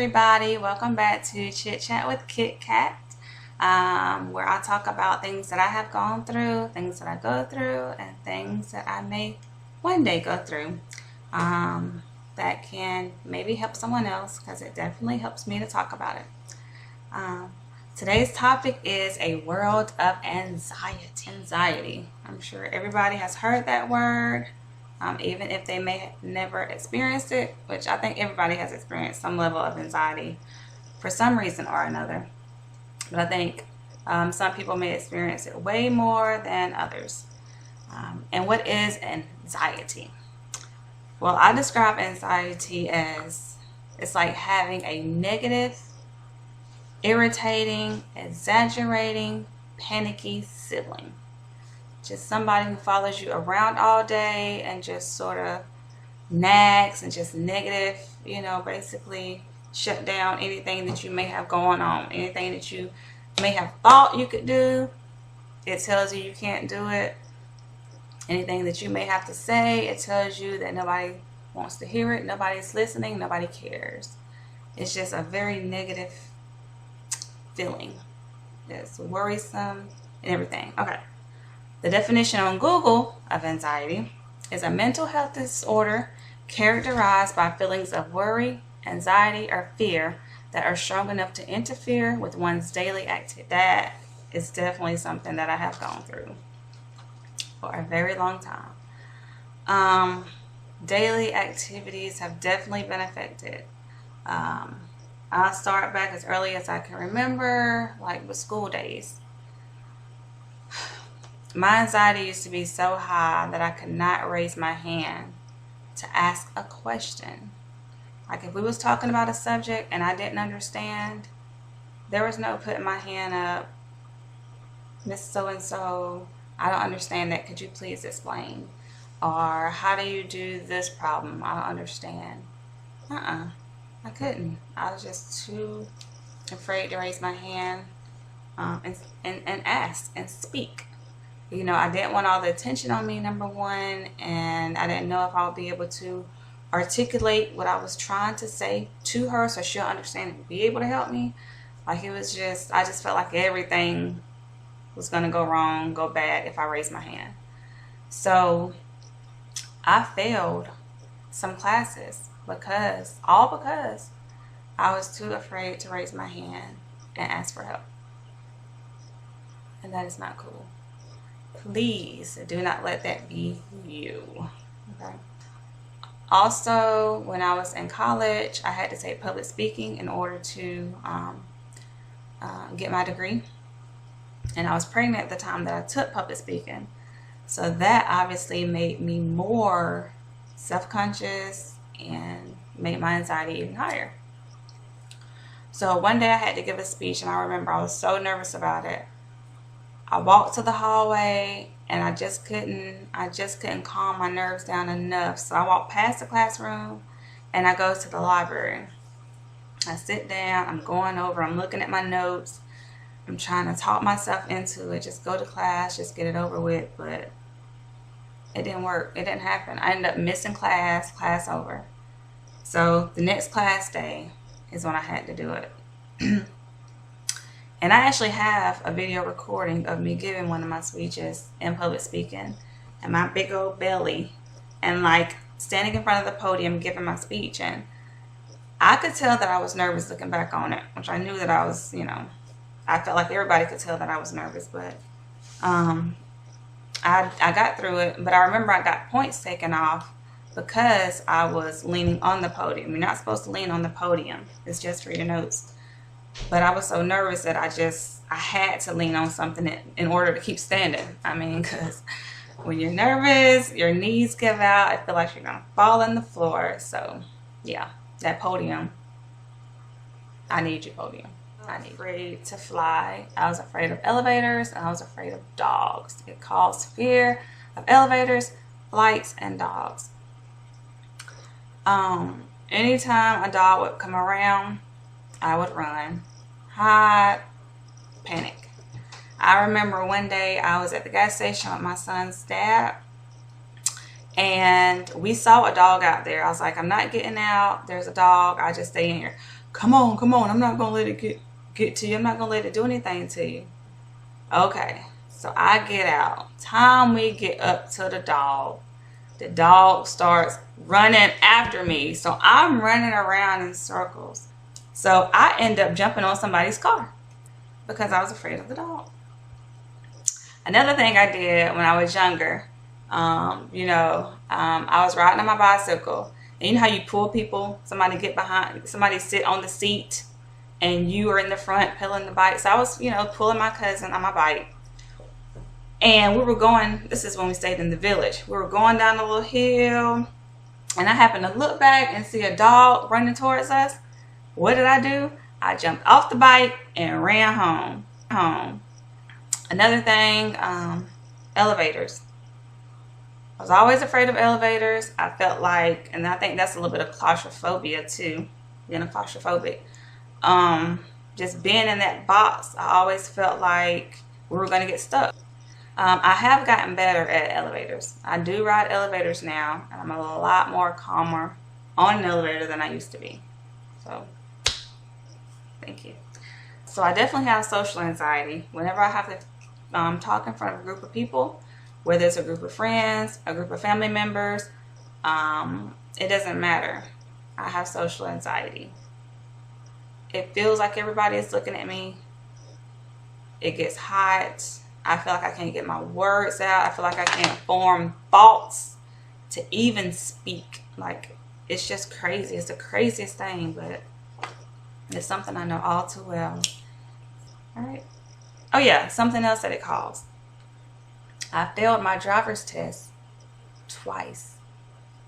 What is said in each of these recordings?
everybody, welcome back to Chit Chat with Kitkat, where I talk about things that I have gone through, things that I go through, and things that I may one day go through that can maybe help someone else, because it definitely helps me to talk about it. Today's topic is a world of anxiety. I'm sure everybody has heard that word. Even if they may have never experienced it, which I think everybody has experienced some level of anxiety for some reason or another. But I think some people may experience it way more than others. And what is anxiety? Well, I describe anxiety as it's like having a negative, irritating, exaggerating, panicky sibling. Just somebody who follows you around all day and just sort of nags and just negative, basically shut down anything that you may have going on, anything that you may have thought you could do. It tells you you can't do it. Anything that you may have to say, it tells you that nobody wants to hear it, nobody's listening, nobody cares. It's just a very negative feeling. It's worrisome and everything. Okay. The definition on Google of anxiety is a mental health disorder characterized by feelings of worry, anxiety, or fear that are strong enough to interfere with one's daily activity. That is definitely something that I have gone through for a very long time. Daily activities have definitely been affected. I'll start back as early as I can remember, like with school days. My anxiety used to be so high that I could not raise my hand to ask a question. Like if we was talking about a subject and I didn't understand, there was no putting my hand up. Miss So-and-so, I don't understand that. Could you please explain? Or how do you do this problem? I don't understand. I couldn't. I was just too afraid to raise my hand and ask and speak. I didn't want all the attention on me, number one, and I didn't know if I would be able to articulate what I was trying to say to her so she'll understand and be able to help me. Like I just felt like everything was going to go wrong, go bad if I raised my hand. So I failed some classes because I was too afraid to raise my hand and ask for help. And that is not cool. Please do not let that be you. Okay. Also, when I was in college, I had to take public speaking in order to get my degree. And I was pregnant at the time that I took public speaking. So that obviously made me more self-conscious and made my anxiety even higher. So one day I had to give a speech, and I remember I was so nervous about it. I walked to the hallway and I just couldn't calm my nerves down enough. So I walked past the classroom and I go to the library. I sit down, I'm going over, I'm looking at my notes. I'm trying to talk myself into it, just go to class, just get it over with, but it didn't work. It didn't happen. I ended up missing class over. So the next class day is when I had to do it. And I actually have a video recording of me giving one of my speeches in public speaking, and my big old belly, and like standing in front of the podium giving my speech. And I could tell that I was nervous looking back on it, which I knew that I was, I felt like everybody could tell that I was nervous, but I got through it. But I remember I got points taken off because I was leaning on the podium. You're not supposed to lean on the podium. It's just for your notes. But I was so nervous that I had to lean on something in order to keep standing. I mean, because when you're nervous, your knees give out. I feel like you're going to fall on the floor. So, yeah, that podium. I need your podium. I was afraid to fly. I was afraid of elevators, and I was afraid of dogs. It caused fear of elevators, flights, and dogs. Anytime a dog would come around, I would run, hide, panic. I remember one day I was at the gas station with my son's dad, and we saw a dog out there. I was like, I'm not getting out. There's a dog. I just stay in here. Come on, come on. I'm not going to let it get to you. I'm not going to let it do anything to you. Okay, so I get out. Time we get up to the dog starts running after me. So I'm running around in circles. So I end up jumping on somebody's car because I was afraid of the dog. Another thing I did when I was younger, I was riding on my bicycle. And you know how you pull people? Somebody get behind, somebody sit on the seat, and you are in the front pedaling the bike. So I was, pulling my cousin on my bike. And we were going, this is when we stayed in the village. We were going down a little hill, and I happened to look back and see a dog running towards us. What did I do? I jumped off the bike and ran home. Another thing, elevators. I was always afraid of elevators. I felt like, and I think that's a little bit of claustrophobia too, being a claustrophobic. Just being in that box, I always felt like we were going to get stuck. I have gotten better at elevators. I do ride elevators now, and I'm a lot more calmer on an elevator than I used to be. So, thank you. So I definitely have social anxiety. Whenever I have to talk in front of a group of people, whether it's a group of friends, a group of family members, it doesn't matter. I have social anxiety. It feels like everybody is looking at me. It gets hot. I feel like I can't get my words out. I feel like I can't form thoughts to even speak. Like, it's just crazy. It's the craziest thing, but it's something I know all too well. All right. Oh yeah, something else that it caused. I failed my driver's test twice.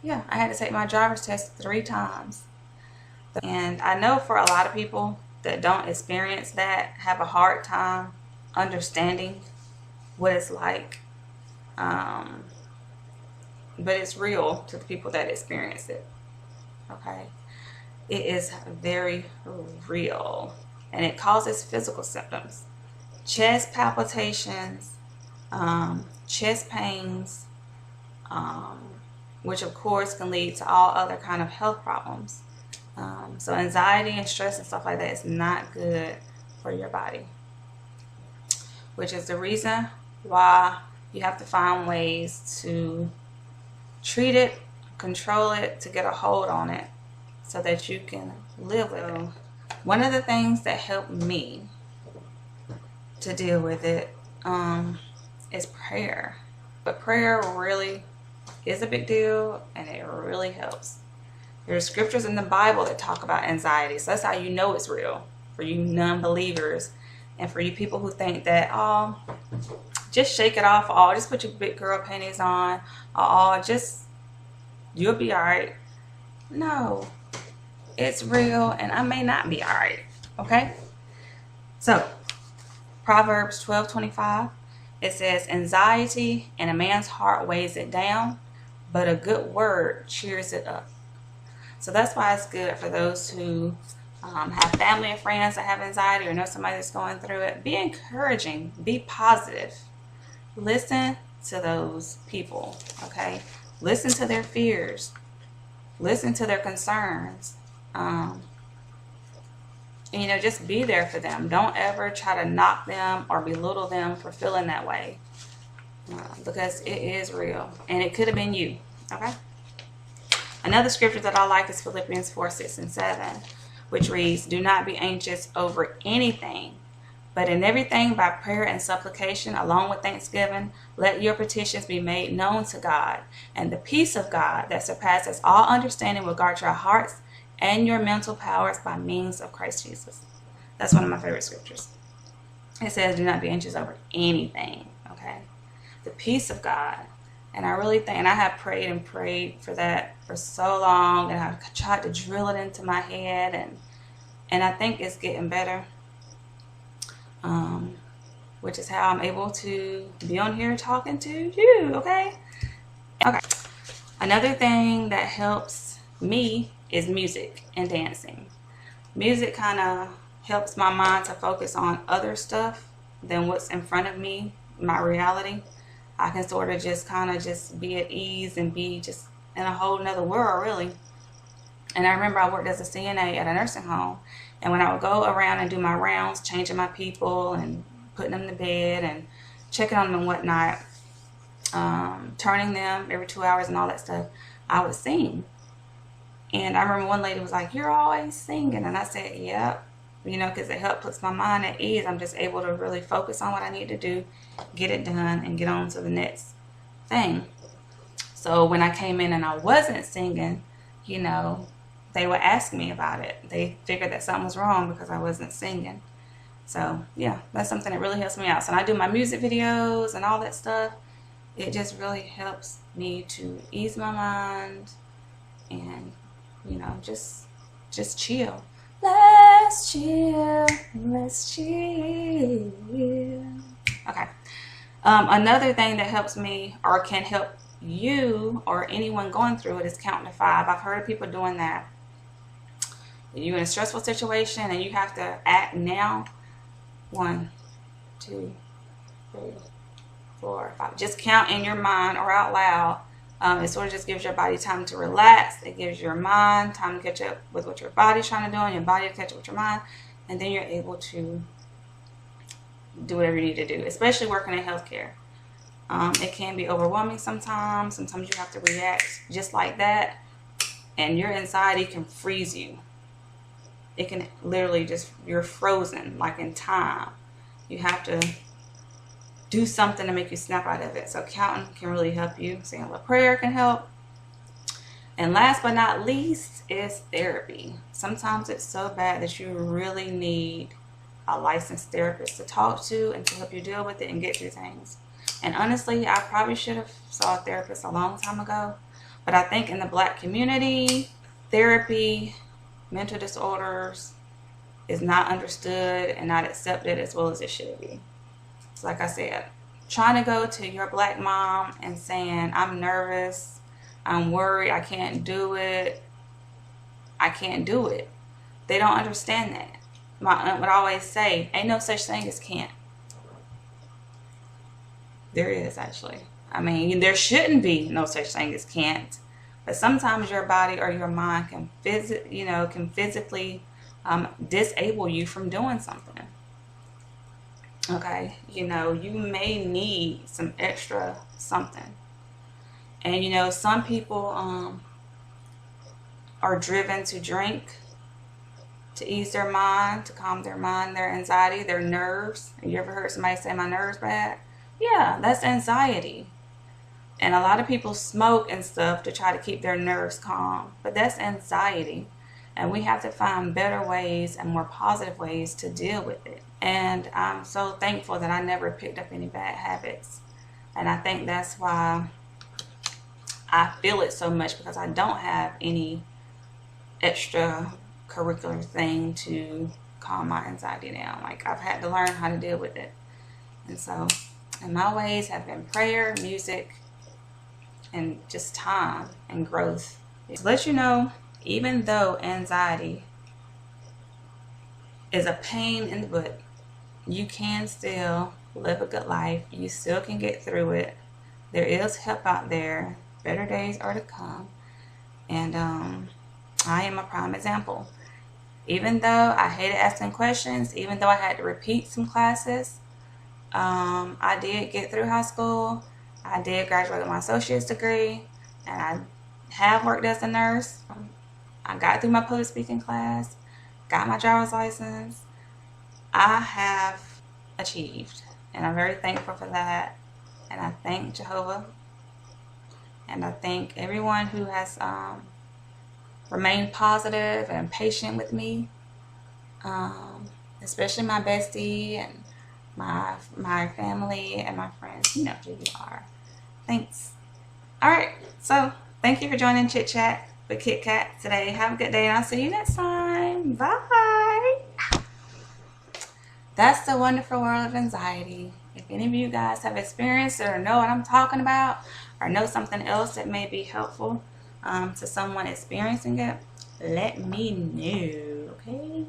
Yeah, I had to take my driver's test 3 times. And I know for a lot of people that don't experience that have a hard time understanding what it's like. But it's real to the people that experience it. Okay? It is very real. And it causes physical symptoms. Chest palpitations, chest pains, which of course can lead to all other kind of health problems. So anxiety and stress and stuff like that is not good for your body, which is the reason why you have to find ways to treat it, control it, to get a hold on it so that you can live with it. One of the things that helped me to deal with it is prayer. But prayer really is a big deal, and it really helps. There's scriptures in the Bible that talk about anxiety, so that's how you know it's real. For you non-believers, and for you people who think that, oh, just shake it off, oh, just put your big girl panties on, oh, just, you'll be all right. No, it's real, and I may not be all right, okay? So, Proverbs 12:25, it says, anxiety in a man's heart weighs it down, but a good word cheers it up. So that's why it's good for those who have family and friends that have anxiety or know somebody that's going through it. Be encouraging. Be positive. Listen to those people, okay? Listen to their fears. Listen to their concerns. Just be there for them. Don't ever try to knock them or belittle them for feeling that way, because it is real, and it could have been you, okay? Another scripture that I like is Philippians 4:6-7, which reads, do not be anxious over anything, but in everything by prayer and supplication, along with thanksgiving, let your petitions be made known to God, and the peace of God that surpasses all understanding will guard your hearts and your mental powers by means of Christ Jesus. That's one of my favorite scriptures. It says, do not be anxious over anything, okay? The peace of God. And I really think, and I have prayed and prayed for that for so long, and I've tried to drill it into my head, and I think it's getting better, which is how I'm able to be on here talking to you, okay? Okay. Another thing that helps me is music and dancing. Music kind of helps my mind to focus on other stuff than what's in front of me, my reality. I can sort of just kind of just be at ease and be just in a whole nother world, really. And I remember I worked as a CNA at a nursing home. And when I would go around and do my rounds, changing my people and putting them to bed and checking on them and whatnot, turning them every 2 hours and all that stuff, I would sing. And I remember one lady was like, "You're always singing." And I said, "Yep." You know, because it helps puts my mind at ease. I'm just able to really focus on what I need to do, get it done, and get on to the next thing. So when I came in and I wasn't singing, you know, they would ask me about it. They figured that something was wrong because I wasn't singing. So yeah, that's something that really helps me out. So when I do my music videos and all that stuff, it just really helps me to ease my mind and, you know, just chill. Let's chill, let's chill. Okay. Another thing that helps me or can help you or anyone going through it is counting to 5. I've heard of people doing that. You're in a stressful situation and you have to act now. 1, 2, 3, 4, 5. Just count in your mind or out loud. It sort of just gives your body time to relax. It gives your mind time to catch up with what your body's trying to do and your body to catch up with your mind. And then you're able to do whatever you need to do, especially working in healthcare. It can be overwhelming sometimes. Sometimes you have to react just like that. And your anxiety can freeze you. It can literally just, you're frozen like in time. You have to do something to make you snap out of it. So counting can really help you. Saying a prayer can help. And last but not least is therapy. Sometimes it's so bad that you really need a licensed therapist to talk to and to help you deal with it and get through things. And honestly, I probably should have saw a therapist a long time ago. But I think in the Black community, therapy, mental disorders is not understood and not accepted as well as it should be. Like I said, trying to go to your Black mom and saying, "I'm nervous, I'm worried, I can't do it, I can't do it." They don't understand that. My aunt would always say, "Ain't no such thing as can't." There is, actually. I mean, there shouldn't be no such thing as can't. But sometimes your body or your mind can physically disable you from doing something. Okay, you know, you may need some extra something. And you know, some people are driven to drink to ease their mind, to calm their mind, their anxiety, their nerves. Have you ever heard somebody say, "My nerves bad"? Yeah, that's anxiety. And a lot of people smoke and stuff to try to keep their nerves calm, but that's anxiety. And we have to find better ways and more positive ways to deal with it. And I'm so thankful that I never picked up any bad habits. And I think that's why I feel it so much, because I don't have any extra curricular thing to calm my anxiety down. Like, I've had to learn how to deal with it. And so, and my ways have been prayer, music, and just time and growth. To let you know, even though anxiety is a pain in the butt, you can still live a good life. You still can get through it. There is help out there. Better days are to come. And I am a prime example. Even though I hated asking questions, even though I had to repeat some classes, I did get through high school. I did graduate with my associate's degree, and I have worked as a nurse. I got through my public speaking class, got my driver's license. I have achieved, and I'm very thankful for that. And I thank Jehovah, and I thank everyone who has remained positive and patient with me, especially my bestie and my family and my friends. You know who you are. Thanks. All right, so thank you for joining Chit Chat with Kitkat today. Have a good day, and I'll see you next time. Bye. That's the wonderful world of anxiety. If any of you guys have experienced it or know what I'm talking about, or know something else that may be helpful to someone experiencing it, let me know, okay?